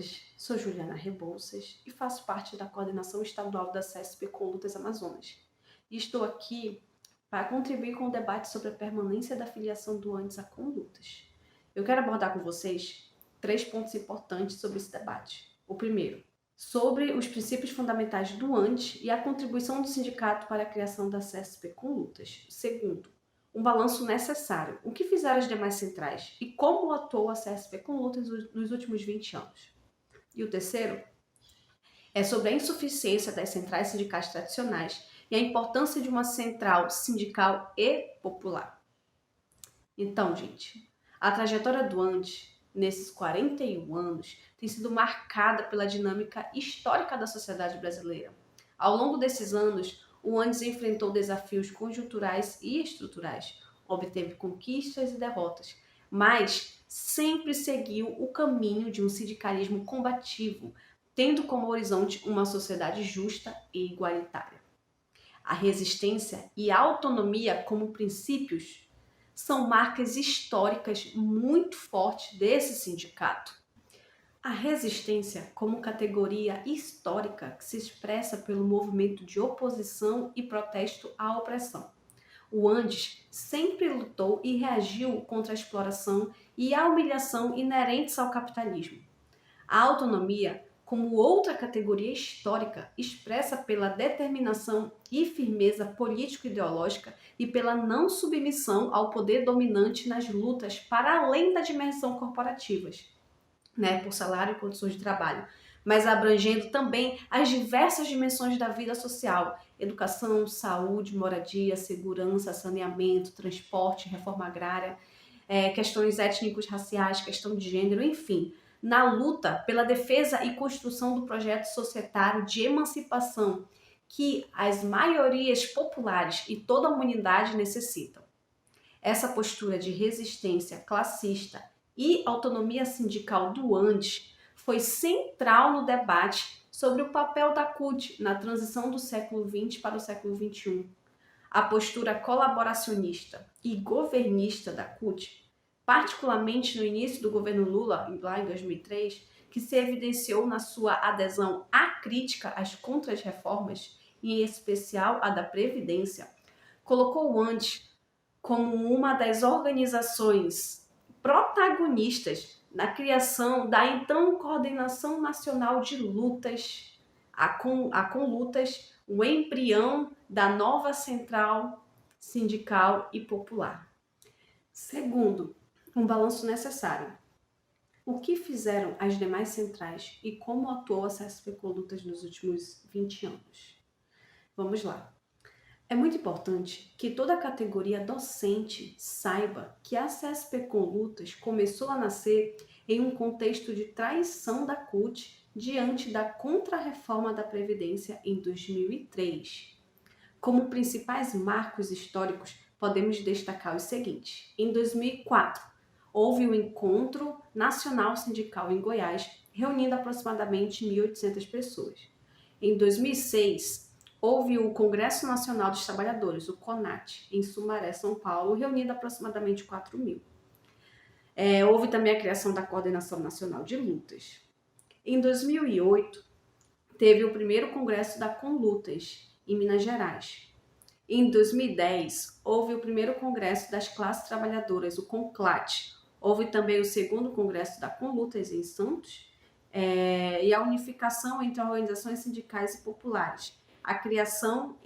todas, sou Juliana Rebouças e faço parte da coordenação estadual da CESP com Lutas Amazonas. E estou aqui para contribuir com o debate sobre a permanência da filiação do ANDES à Conlutas. Eu quero abordar com vocês 3 pontos importantes sobre esse debate. O primeiro, sobre os princípios fundamentais do ANDES e a contribuição do sindicato para a criação da CESP com Lutas. Segundo, um balanço necessário. O que fizeram as demais centrais e como atuou a CSP com lutas nos últimos 20 anos. E o terceiro é sobre a insuficiência das centrais sindicais tradicionais e a importância de uma central sindical e popular. Então, gente, a trajetória do ANDES nesses 41 anos tem sido marcada pela dinâmica histórica da sociedade brasileira. Ao longo desses anos, o ANDES enfrentou desafios conjunturais e estruturais, obteve conquistas e derrotas, mas sempre seguiu o caminho de um sindicalismo combativo, tendo como horizonte uma sociedade justa e igualitária. A resistência e a autonomia como princípios são marcas históricas muito fortes desse sindicato. A resistência como categoria histórica que se expressa pelo movimento de oposição e protesto à opressão. O ANDES sempre lutou e reagiu contra a exploração e a humilhação inerentes ao capitalismo. A autonomia, como outra categoria histórica, expressa pela determinação e firmeza político-ideológica e pela não submissão ao poder dominante nas lutas para além da dimensão corporativas, por salário e condições de trabalho, mas abrangendo também as diversas dimensões da vida social: educação, saúde, moradia, segurança, saneamento, transporte, reforma agrária, questões étnicos, raciais, questão de gênero, enfim, na luta pela defesa e construção do projeto societário de emancipação que as maiorias populares e toda a humanidade necessitam. Essa postura de resistência classista e autonomia sindical do ANDES foi central no debate sobre o papel da CUT na transição do século XX para o século XXI. A postura colaboracionista e governista da CUT, particularmente no início do governo Lula, lá em 2003, que se evidenciou na sua adesão acrítica às contras-reformas, e em especial a da Previdência, colocou o ANDES como uma das organizações protagonistas na criação da então Coordenação Nacional de Lutas, a Conlutas, o embrião da nova central sindical e popular. Segundo, um balanço necessário. O que fizeram as demais centrais e como atuou a CSP com lutas nos últimos 20 anos? Vamos lá. É muito importante que toda a categoria docente saiba que a CSP com lutas começou a nascer em um contexto de traição da CUT diante da contrarreforma da Previdência em 2003. Como principais marcos históricos, podemos destacar os seguintes. Em 2004, houve o Encontro Nacional Sindical em Goiás, reunindo aproximadamente 1.800 pessoas. Em 2006, houve o Congresso Nacional dos Trabalhadores, o CONAT, em Sumaré, São Paulo, reunindo aproximadamente 4.000. Houve também a criação da Coordenação Nacional de Lutas. Em 2008, teve o primeiro Congresso da Conlutas, em Minas Gerais. Em 2010, houve o primeiro Congresso das Classes Trabalhadoras, o CONCLAT. Houve também o segundo Congresso da Conlutas, em Santos, e a unificação entre organizações sindicais e populares.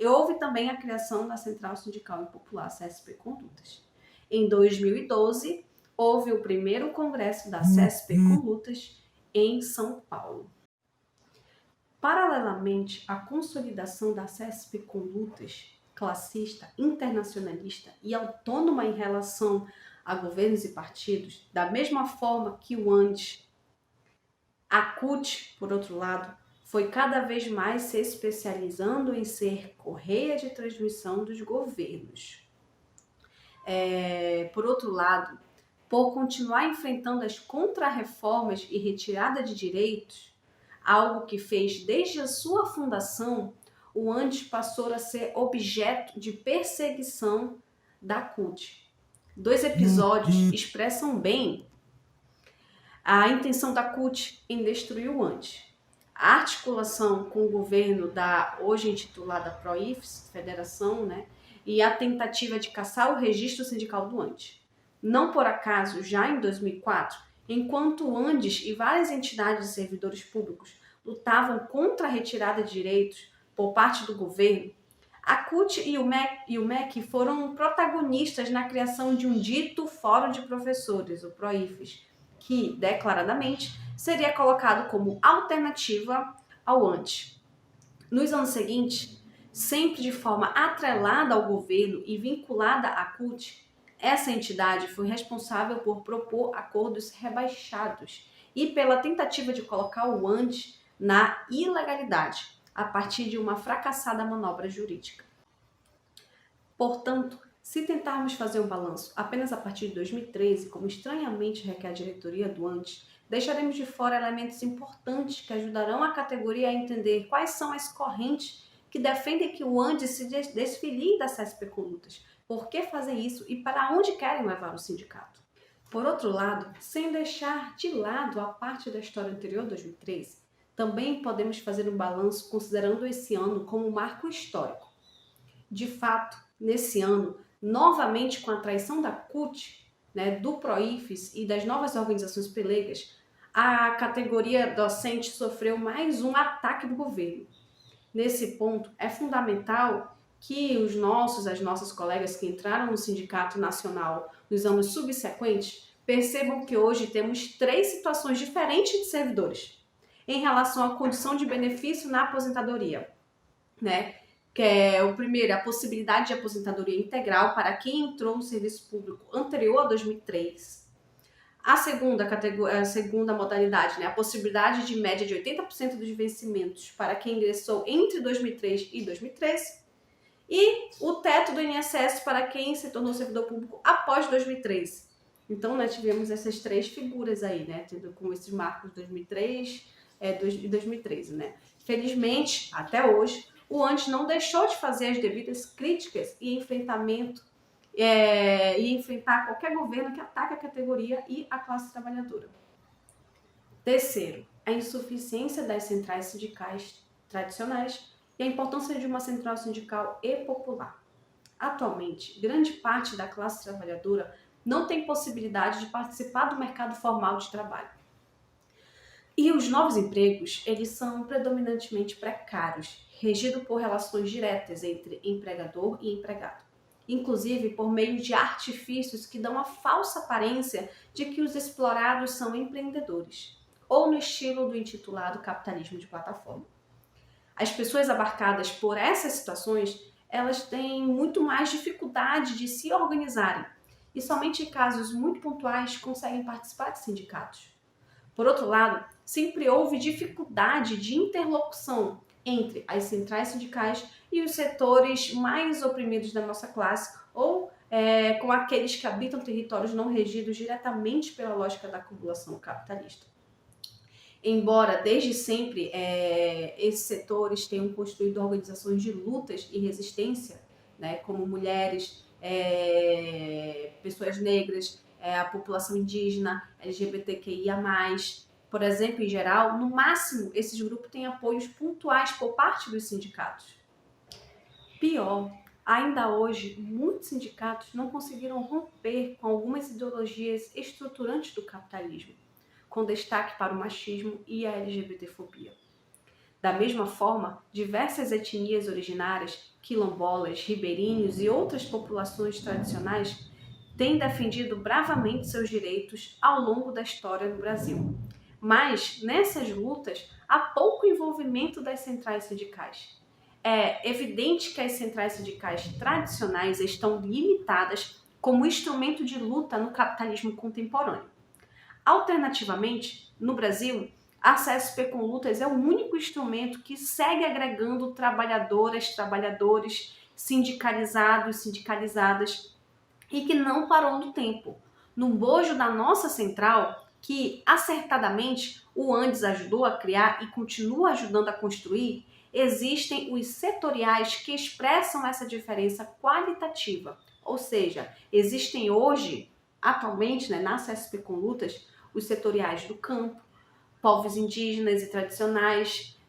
Houve também a criação da Central Sindical e Popular, CSP com Lutas. Em 2012, houve o primeiro congresso da CSP com Lutas em São Paulo. Paralelamente à consolidação da CSP com Lutas, classista, internacionalista e autônoma em relação a governos e partidos, da mesma forma que o ANDES, a CUT, por outro lado, foi cada vez mais se especializando em ser correia de transmissão dos governos. Por outro lado, por continuar enfrentando as contrarreformas e retirada de direitos, algo que fez desde a sua fundação, o ANDES passou a ser objeto de perseguição da CUT. 2 episódios expressam bem A intenção da CUT em destruir o ANTE. A articulação com o governo da hoje intitulada PROIFES, Federação, né, e a tentativa de caçar o registro sindical do ANTE. Não por acaso, já em 2004, enquanto o ANDES e várias entidades de servidores públicos lutavam contra a retirada de direitos por parte do governo, a CUT e o MEC foram protagonistas na criação de um dito Fórum de Professores, o PROIFES, que, declaradamente, seria colocado como alternativa ao ANTE. Nos anos seguintes, sempre de forma atrelada ao governo e vinculada à CUT, essa entidade foi responsável por propor acordos rebaixados e pela tentativa de colocar o ANTE na ilegalidade, a partir de uma fracassada manobra jurídica. Portanto, se tentarmos fazer um balanço apenas a partir de 2013, como estranhamente requer a diretoria do ANTE, deixaremos de fora elementos importantes que ajudarão a categoria a entender quais são as correntes que defendem que o ANTE se desfilie da CESP Conlutas, por que fazem isso e para onde querem levar o sindicato. Por outro lado, sem deixar de lado a parte da história anterior a 2013, também podemos fazer um balanço considerando esse ano como um marco histórico. De fato, nesse ano, novamente com a traição da CUT, né, do PROIFES e das novas organizações pelegas, a categoria docente sofreu mais um ataque do governo. Nesse ponto, é fundamental que as nossas colegas que entraram no Sindicato Nacional nos anos subsequentes percebam que hoje temos 3 situações diferentes de servidores em relação à condição de benefício na aposentadoria, né? Que é o primeiro, a possibilidade de aposentadoria integral para quem entrou no serviço público anterior a 2003. A segunda modalidade, né, a possibilidade de média de 80% dos vencimentos para quem ingressou entre 2003 e 2013. E o teto do INSS para quem se tornou servidor público após 2013. Então, nós tivemos essas 3 figuras aí, né, com esses marcos 2003 e 2013, né. Felizmente, até hoje, o ANTE não deixou de fazer as devidas críticas e enfrentamento e enfrentar qualquer governo que ataque a categoria e a classe trabalhadora. Terceiro, a insuficiência das centrais sindicais tradicionais e a importância de uma central sindical e popular. Atualmente, grande parte da classe trabalhadora não tem possibilidade de participar do mercado formal de trabalho. E os novos empregos, eles são predominantemente precários, regidos por relações diretas entre empregador e empregado, inclusive por meio de artifícios que dão a falsa aparência de que os explorados são empreendedores, ou no estilo do intitulado capitalismo de plataforma. As pessoas abarcadas por essas situações, elas têm muito mais dificuldade de se organizarem e somente em casos muito pontuais conseguem participar de sindicatos. Por outro lado, sempre houve dificuldade de interlocução entre as centrais sindicais e os setores mais oprimidos da nossa classe ou com aqueles que habitam territórios não regidos diretamente pela lógica da acumulação capitalista. Embora desde sempre esses setores tenham construído organizações de lutas e resistência, né, como mulheres, pessoas negras, a população indígena, LGBTQIA+, por exemplo, em geral, no máximo, esses grupos têm apoios pontuais por parte dos sindicatos. Pior, ainda hoje, muitos sindicatos não conseguiram romper com algumas ideologias estruturantes do capitalismo, com destaque para o machismo e a LGBTfobia. Da mesma forma, diversas etnias originárias, quilombolas, ribeirinhos e outras populações tradicionais têm defendido bravamente seus direitos ao longo da história no Brasil. Mas, nessas lutas, há pouco envolvimento das centrais sindicais. É evidente que as centrais sindicais tradicionais estão limitadas como instrumento de luta no capitalismo contemporâneo. Alternativamente, no Brasil, a CESP Conlutas é o único instrumento que segue agregando trabalhadoras, trabalhadores, sindicalizados, sindicalizadas e que não parou no tempo. No bojo da nossa central, que acertadamente o Andes ajudou a criar e continua ajudando a construir, existem os setoriais que expressam essa diferença qualitativa. Ou seja, existem hoje, atualmente, na CESP Conlutas, os setoriais do campo, povos indígenas e tradicionais,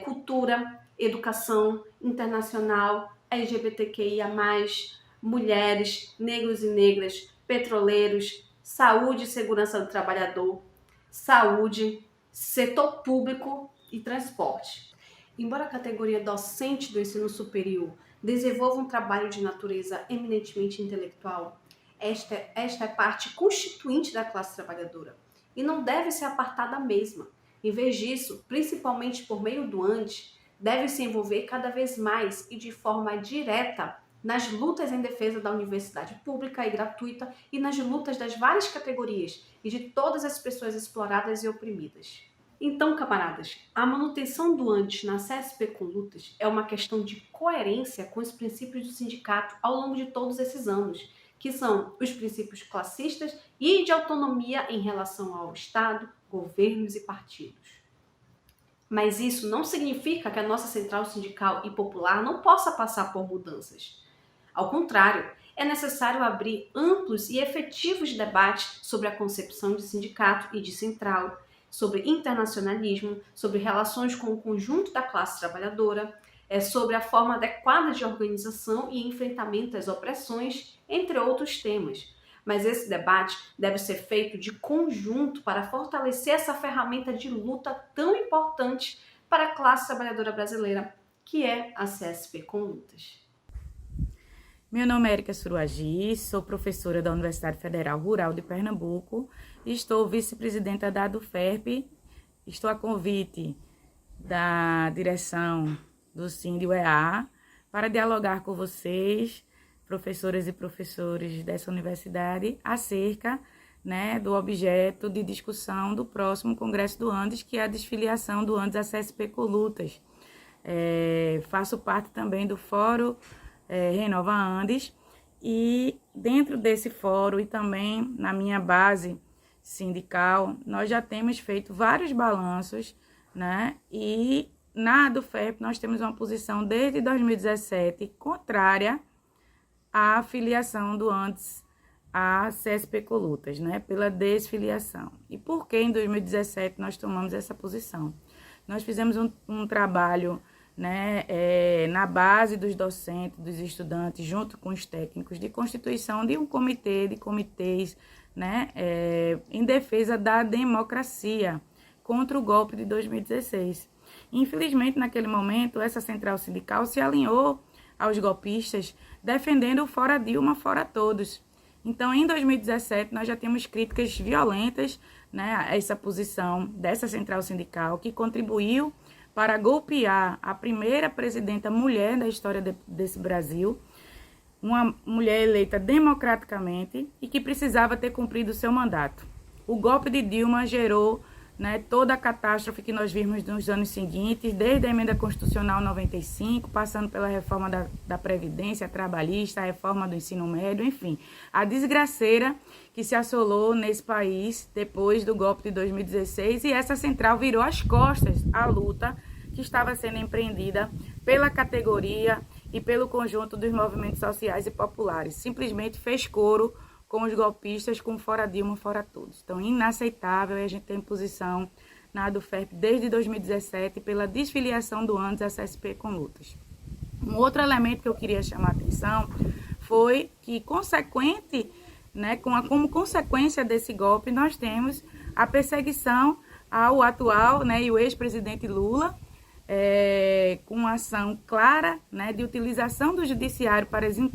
cultura, educação internacional, LGBTQIA+, mulheres, negros e negras, petroleiros, saúde e segurança do trabalhador, saúde, setor público e transporte. Embora a categoria docente do ensino superior desenvolva um trabalho de natureza eminentemente intelectual, esta é parte constituinte da classe trabalhadora e não deve ser apartada da mesma. Em vez disso, principalmente por meio do ANDES, deve se envolver cada vez mais e de forma direta nas lutas em defesa da universidade pública e gratuita e nas lutas das várias categorias e de todas as pessoas exploradas e oprimidas. Então, camaradas, a manutenção do ANDES na CSP com lutas é uma questão de coerência com os princípios do sindicato ao longo de todos esses anos, que são os princípios classistas e de autonomia em relação ao Estado, governos e partidos. Mas isso não significa que a nossa central sindical e popular não possa passar por mudanças. Ao contrário, é necessário abrir amplos e efetivos debates sobre a concepção de sindicato e de central, sobre internacionalismo, sobre relações com o conjunto da classe trabalhadora, sobre a forma adequada de organização e enfrentamento às opressões, entre outros temas. Mas esse debate deve ser feito de conjunto para fortalecer essa ferramenta de luta tão importante para a classe trabalhadora brasileira, que é a CSP com lutas. Meu nome é Érica Suruagi, sou professora da Universidade Federal Rural de Pernambuco e estou vice-presidenta da ADUFERP. Estou a convite da direção do SINDE-UEA para dialogar com vocês, professoras e professores dessa universidade, acerca do objeto de discussão do próximo Congresso do Andes, que é a desfiliação do Andes à CSP com lutas. Faço parte também do Fórum Renova Andes, e dentro desse fórum e também na minha base sindical, nós já temos feito vários balanços, e na ADUFERP nós temos uma posição desde 2017 contrária à filiação do Andes à CSP com lutas, pela desfiliação. E por que em 2017 nós tomamos essa posição? Nós fizemos um trabalho na base dos docentes, dos estudantes, junto com os técnicos, de constituição de um comitê, de comitês, em defesa da democracia, contra o golpe de 2016. Infelizmente, naquele momento, essa central sindical se alinhou aos golpistas, defendendo o fora Dilma, fora todos. Então, em 2017, nós já temos críticas violentas a essa posição dessa central sindical, que contribuiu para golpear a primeira presidenta mulher da história desse Brasil, uma mulher eleita democraticamente e que precisava ter cumprido o seu mandato. O golpe de Dilma gerou toda a catástrofe que nós vimos nos anos seguintes, desde a emenda constitucional 95, passando pela reforma da Previdência trabalhista, a reforma do ensino médio, enfim, a desgraceira que se assolou nesse país depois do golpe de 2016, e essa central virou as costas à luta que estava sendo empreendida pela categoria e pelo conjunto dos movimentos sociais e populares. Simplesmente fez coro com os golpistas, com fora Dilma, fora todos. Então, inaceitável, e a gente tem posição na ADUFERP desde 2017 pela desfiliação do Andes à CSP com lutas. Um outro elemento que eu queria chamar a atenção foi que, como consequência desse golpe, nós temos a perseguição ao atual e o ex-presidente Lula, com uma ação clara de utilização do judiciário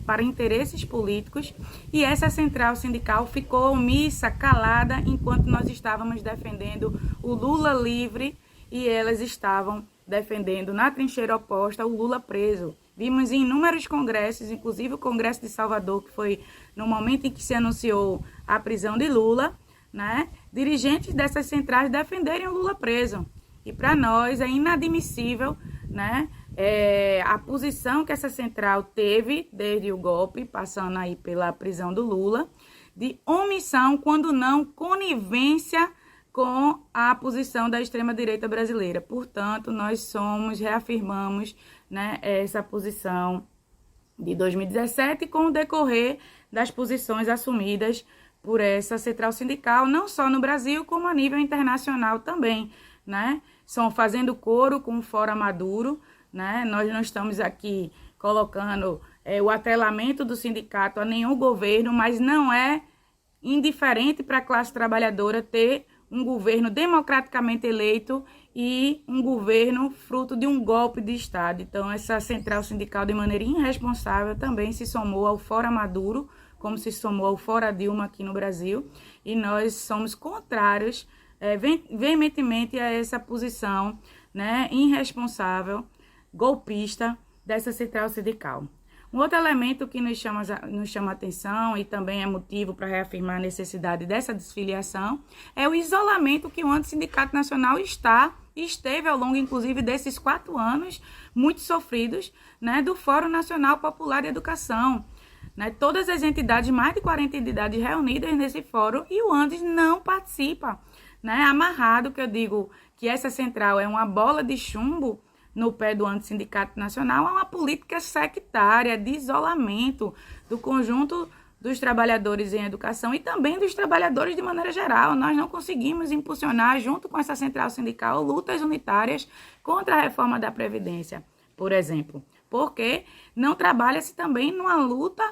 para interesses políticos, e essa central sindical ficou omissa, calada, enquanto nós estávamos defendendo o Lula livre e elas estavam defendendo na trincheira oposta o Lula preso. Vimos em inúmeros congressos, inclusive o Congresso de Salvador, que foi no momento em que se anunciou a prisão de Lula, dirigentes dessas centrais defenderem o Lula preso. E para nós é inadmissível a posição que essa central teve desde o golpe, passando aí pela prisão do Lula, de omissão, quando não conivência com a posição da extrema-direita brasileira. Portanto, nós reafirmamos essa posição de 2017 com o decorrer das posições assumidas por essa central sindical, não só no Brasil, como a nível internacional também, né? São fazendo coro com o Fórum Maduro, né? Nós não estamos aqui colocando o atrelamento do sindicato a nenhum governo, mas não é indiferente para a classe trabalhadora ter um governo democraticamente eleito e um governo fruto de um golpe de Estado. Então, essa central sindical, de maneira irresponsável, também se somou ao Fórum Maduro, como se somou ao Fórum Dilma aqui no Brasil, e nós somos contrários veementemente a essa posição, né, irresponsável, golpista dessa central sindical. Um outro elemento que nos chama atenção e também é motivo para reafirmar a necessidade dessa desfiliação é o isolamento que o Antissindicato Nacional esteve ao longo, inclusive, desses 4 anos muito sofridos, né, do Fórum Nacional Popular de Educação. Né, todas as entidades, mais de 40 entidades reunidas nesse fórum, e o Andes não participa. Né, amarrado, que eu digo que essa central é uma bola de chumbo no pé do Antissindicato Nacional, é uma política sectária de isolamento do conjunto dos trabalhadores em educação e também dos trabalhadores de maneira geral. Nós não conseguimos impulsionar, junto com essa central sindical, lutas unitárias contra a reforma da Previdência, por exemplo, porque não trabalha-se também numa luta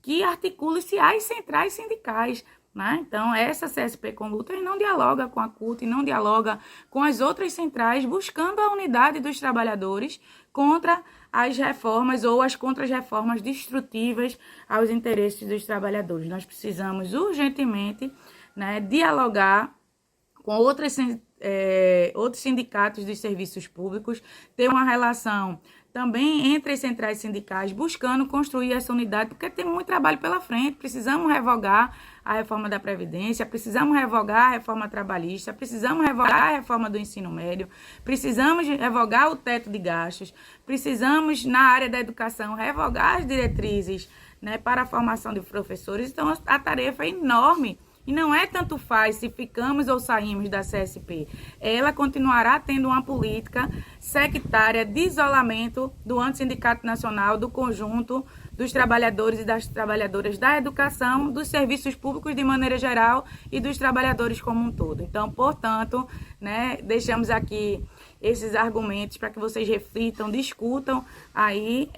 que articule-se às centrais sindicais. Né? Então, essa CSP com lutas não dialoga com a CUT, não dialoga com as outras centrais, buscando a unidade dos trabalhadores contra as reformas ou as contra-reformas destrutivas aos interesses dos trabalhadores. Nós precisamos urgentemente, né, dialogar com outros sindicatos dos serviços públicos, ter uma relação também entre as centrais sindicais, buscando construir essa unidade, porque tem muito trabalho pela frente. Precisamos revogar a reforma da Previdência, precisamos revogar a reforma trabalhista, precisamos revogar a reforma do ensino médio, precisamos revogar o teto de gastos, precisamos, na área da educação, revogar as diretrizes, né, para a formação de professores. Então, a tarefa é enorme. E não é tanto faz se ficamos ou saímos da CSP. Ela continuará tendo uma política sectária de isolamento do Antissindicato Nacional, do conjunto dos trabalhadores e das trabalhadoras da educação, dos serviços públicos de maneira geral e dos trabalhadores como um todo. Então, portanto, né, deixamos aqui esses argumentos para que vocês reflitam, discutam aí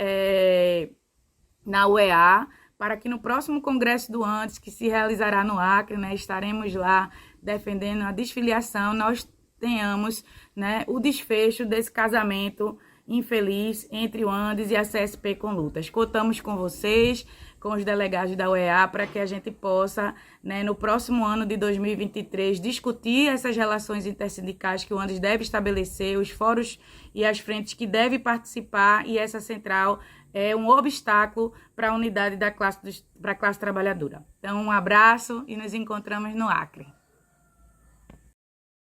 na UEA, para que no próximo Congresso do Andes, que se realizará no Acre, né, estaremos lá defendendo a desfiliação, nós tenhamos, né, o desfecho desse casamento infeliz entre o Andes e a CSP com lutas. Contamos com vocês, com os delegados da UEA, para que a gente possa, né, no próximo ano de 2023, discutir essas relações intersindicais que o Andes deve estabelecer, os fóruns e as frentes que devem participar, e essa central é um obstáculo para a unidade para a classe trabalhadora. Então, um abraço e nos encontramos no Acre.